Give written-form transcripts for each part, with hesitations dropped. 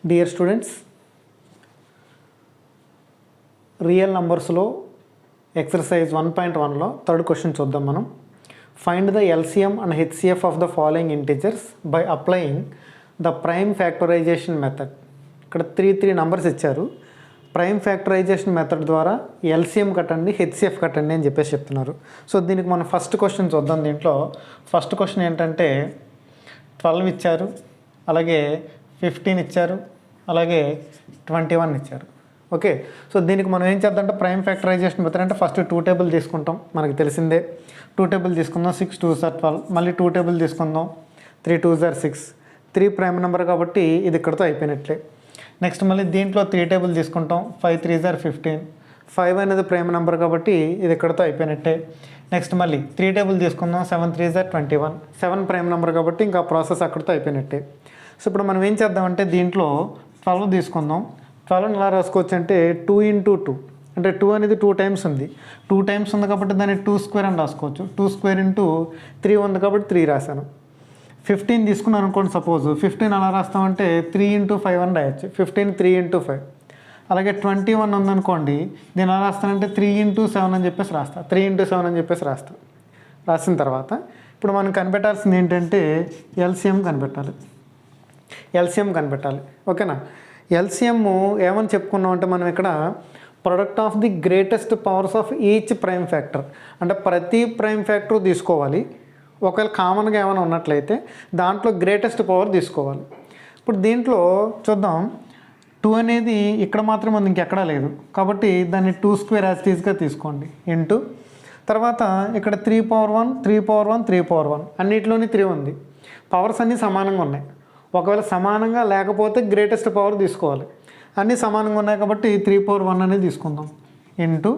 Dear students, real నంబర్స్లో exercise 1.1లో third question చూద్దాం మనం. Find the LCM and HCF of the following integers by applying the prime factorisation method. ఇక్కడ three numbers ఇచ్చారు. Prime factorisation method ద్వారా LCM కట్టండి, HCF కట్టండి అని చెప్పేసి చెప్తున్నారు. సో దీనికి మనం ఫస్ట్ క్వశ్చన్ చూద్దాం. దీంట్లో ఫస్ట్ క్వశ్చన్ ఏంటంటే 12 ఇచ్చారు, అలాగే 15 ఇచ్చారు, అలాగే 21 ఇచ్చారు. ఓకే, సో దీనికి మనం ఏం చేద్దాం అంటే ప్రైమ్ ఫ్యాక్టరైజేషన్ మెథడ్ అంటే ఫస్ట్ 2 టేబుల్ తీసుకుంటాం, మనకి తెలిసిందే. 2 టేబుల్ తీసుకుందాం, 6 2s are 12. మళ్ళీ 2 టేబుల్ తీసుకుందాం, 3 2s are 6. 3 ప్రైమ్ నెంబర్ కాబట్టి ఇది ఇక్కడతో అయిపోయినట్లే. నెక్స్ట్ మళ్ళీ దీంట్లో 3 టేబుల్ తీసుకుంటాం, 5 3s are 15. 5 అనేది ప్రైమ్ నెంబర్ కాబట్టి ఇది ఇక్కడతో అయిపోయినట్టే. నెక్స్ట్ మళ్ళీ 3 టేబుల్ తీసుకుందాం, 7 3s are 21. 7 ప్రైమ్ నెంబర్ కాబట్టి ఇంకా ప్రాసెస్ అక్కడితో అయిపోయినట్టే. సో ఇప్పుడు మనం ఏం చేద్దామంటే దీంట్లో 12 తీసుకుందాం. 12 ఎలా రాసుకోవచ్చు అంటే 2 into 2, అంటే 2 అనేది 2 టైమ్స్ ఉంది. 2 టైమ్స్ ఉంది కాబట్టి దాన్ని 2 స్క్వేర్ అని రాసుకోవచ్చు. 2 స్క్వేర్ ఇంటూ 3 ఉంది కాబట్టి 3 రాశాను. 15 తీసుకున్నాను అనుకోండి, సపోజ్ 15 అలా రాస్తామంటే 3 into 5 అని రాయొచ్చు. 15 3 into 5. అలాగే 21 ఉందనుకోండి, దీన్ని ఎలా రాస్తానంటే 3 into 7 అని చెప్పేసి రాస్తా. 3 into 7 అని చెప్పేసి రాస్తా. రాసిన తర్వాత ఇప్పుడు మనం కనిపెట్టాల్సింది ఏంటంటే ఎల్సిఎం కనిపెట్టాలి. ఎల్సిఎం కనిపెట్టాలి, ఓకేనా. ఎల్సిఎం ఏమని చెప్పుకున్నాం అంటే మనం ఇక్కడ product of the greatest powers of each prime factor, అంటే ప్రతి ప్రైమ్ ఫ్యాక్టర్ తీసుకోవాలి. ఒకవేళ కామన్గా ఏమైనా ఉన్నట్లయితే దాంట్లో గ్రేటెస్ట్ పవర్ తీసుకోవాలి. ఇప్పుడు దీంట్లో చూద్దాం, 2 అనేది ఇక్కడ మాత్రమే ఉంది, ఇంకెక్కడా లేదు కాబట్టి దాన్ని 2 స్క్వేర్ యాజ్ టీజ్గా తీసుకోండి. ఇంటూ తర్వాత ఇక్కడ 3 power 1 3 power 1 3 power 1 అన్నిటిలోని 3 ఉంది. పవర్స్ అన్నీ సమానంగా ఉన్నాయి. ఒకవేళ సమానంగా లేకపోతే గ్రేటెస్ట్ పవర్ తీసుకోవాలి. అన్నీ సమానంగా ఉన్నాయి కాబట్టి 3 power 1 అనేది తీసుకుందాం. ఇంటూ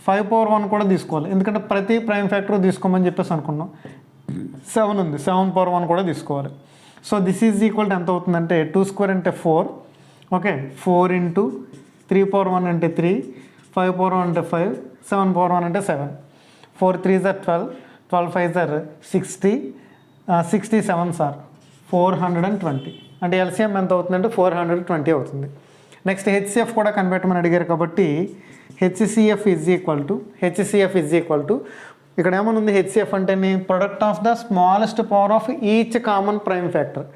5 power 1 కూడా తీసుకోవాలి, ఎందుకంటే ప్రతి ప్రైమ్ ఫ్యాక్టర్ తీసుకోమని చెప్పేసి అనుకున్నాం. 7 ఉంది, 7 power 1 కూడా తీసుకోవాలి. So this is equal to ఎంత అవుతుందంటే 2 స్క్వేర్ అంటే 4. ఓకే, 4 ఇంటూ 3 power 1 అంటే 3, 5 power 1 అంటే 5, 7 power 1 అంటే 7. 4 3s are 12, 12 5s are 60, 67s are 420. అంటే ఎల్సిఎం ఎంత అవుతుందంటే 420 అవుతుంది. నెక్స్ట్ హెచ్సిఎఫ్ కూడా కనిపెట్టమని అడిగారు కాబట్టి హెచ్సిఎఫ్ ఈజ్ ఈక్వల్ టు ఇక్కడ ఏమనుంది, హెచ్సిఎఫ్ అంటేనే product of the smallest power of each common prime factor.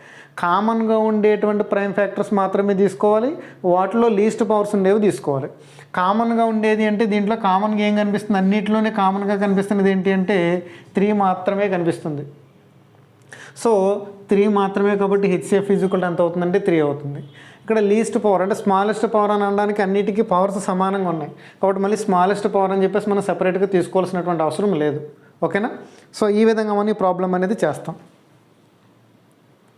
కామన్గా ఉండేటువంటి ప్రైమ్ ఫ్యాక్టర్స్ మాత్రమే తీసుకోవాలి, వాటిలో లీస్ట్ పవర్స్ ఉండేవి తీసుకోవాలి. కామన్గా ఉండేది అంటే దీంట్లో కామన్గా ఏం కనిపిస్తుంది, అన్నింటిలోనే కామన్గా కనిపిస్తున్నది ఏంటి అంటే 3 మాత్రమే కనిపిస్తుంది. సో 3 మాత్రమే కాబట్టి హెచ్సిఎఫ్ ఈజ్వల్ ఎంత అవుతుందంటే 3 అవుతుంది. ఇక్కడ లీస్ట్ పవర్ అంటే స్మాలెస్ట్ పవర్ అని అనడానికి అన్నిటికీ పవర్స్ సమానంగా ఉన్నాయి కాబట్టి మళ్ళీ స్మాలెస్ట్ పవర్ అని చెప్పేసి మనం సెపరేట్గా తీసుకోవాల్సినటువంటి అవసరం లేదు. ఓకేనా. సో ఈ విధంగా మనం ఈ ప్రాబ్లం అనేది చేస్తాం.